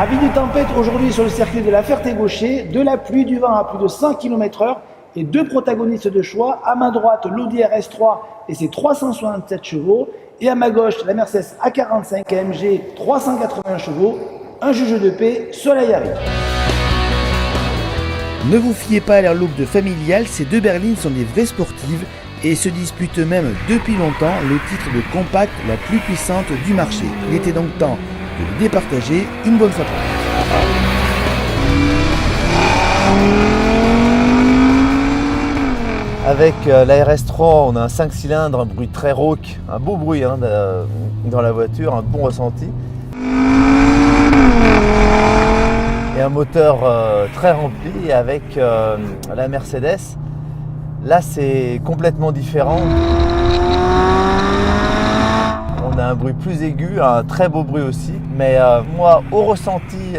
Avis de tempête aujourd'hui sur le circuit de la Ferté-Gaucher, de la pluie, du vent à plus de 100 km/h et deux protagonistes de choix. À ma droite, l'Audi RS3 et ses 367 chevaux. Et à ma gauche, la Mercedes A45 AMG 380 chevaux. Un juge de paix, Soleil arrive. Ne vous fiez pas à leur look de familial, ces deux berlines sont des vraies sportives et se disputent même depuis longtemps le titre de compact la plus puissante du marché. Il était donc temps de les départager une bonne fois pour toutes. Avec la RS3, on a un 5 cylindres, un bruit très rauque, un beau bruit dans la voiture, un bon ressenti. Et un moteur très rempli avec la Mercedes. Là, c'est complètement différent. On a un bruit plus aigu, un très beau bruit aussi. Mais moi, au ressenti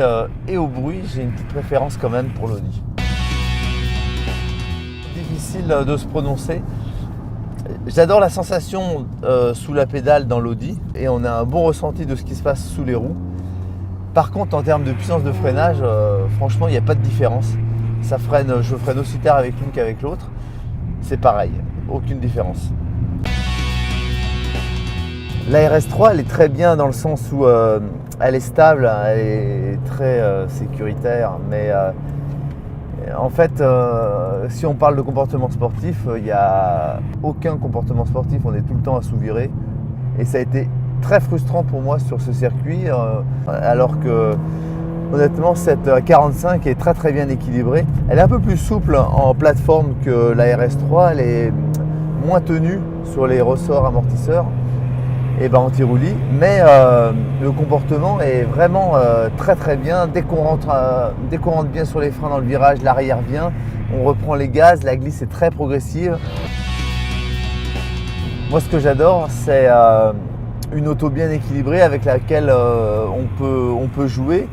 et au bruit, j'ai une petite préférence quand même pour l'Audi. Difficile de se prononcer. J'adore la sensation sous la pédale dans l'Audi et on a un bon ressenti de ce qui se passe sous les roues. Par contre, en termes de puissance de freinage, franchement, il n'y a pas de différence. Ça freine, je freine aussi tard avec l'une qu'avec l'autre. C'est pareil, aucune différence. La RS3, elle est très bien dans le sens où elle est stable, elle est très sécuritaire, mais en fait, si on parle de comportement sportif, il n'y a aucun comportement sportif, on est tout le temps à sous-virer. Et ça a été très frustrant pour moi sur ce circuit, alors que honnêtement cette 45 est très bien équilibrée. Elle est un peu plus souple en plateforme que la RS3, elle est moins tenue sur les ressorts amortisseurs et anti-roulis, mais le comportement est vraiment très bien. Dès qu'on rentre bien sur les freins dans le virage, l'arrière vient, on reprend les gaz, la glisse est très progressive. Moi, ce que j'adore, c'est une auto bien équilibrée avec laquelle on peut jouer.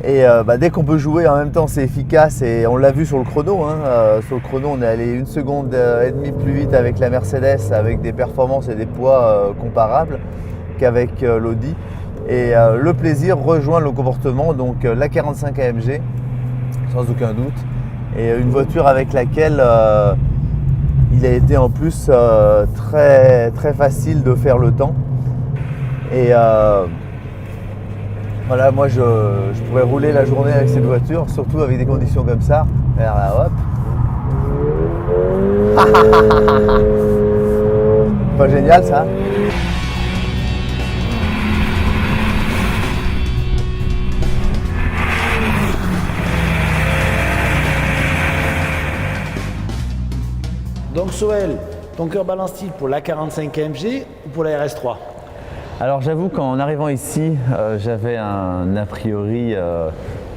Et dès qu'on peut jouer en même temps, c'est efficace et on l'a vu sur le chrono. Sur le chrono, on est allé 1,5 seconde plus vite avec la Mercedes, avec des performances et des poids comparables qu'avec l'Audi. Et le plaisir rejoint le comportement, donc la 45 AMG, sans aucun doute. Et une voiture avec laquelle il a été en plus très facile de faire le temps. Et voilà, moi je pourrais rouler la journée avec cette voiture, surtout avec des conditions comme ça. Et là, hop. Pas génial ça? Donc Soel, ton cœur balance-t-il pour la 45 AMG ou pour la RS3? Alors j'avoue qu'en arrivant ici, j'avais un a priori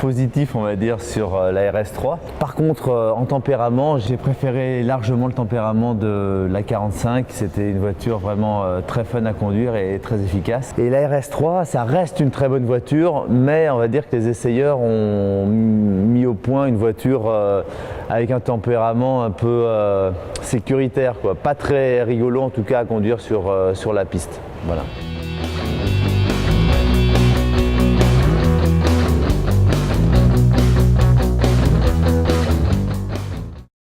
positif, on va dire, sur la RS3. Par contre, en tempérament, j'ai préféré largement le tempérament de la 45. C'était une voiture vraiment très fun à conduire et très efficace. Et la RS3, ça reste une très bonne voiture, mais on va dire que les essayeurs ont mis au point une voiture avec un tempérament un peu sécuritaire, quoi. Pas très rigolo en tout cas à conduire sur la piste. Voilà.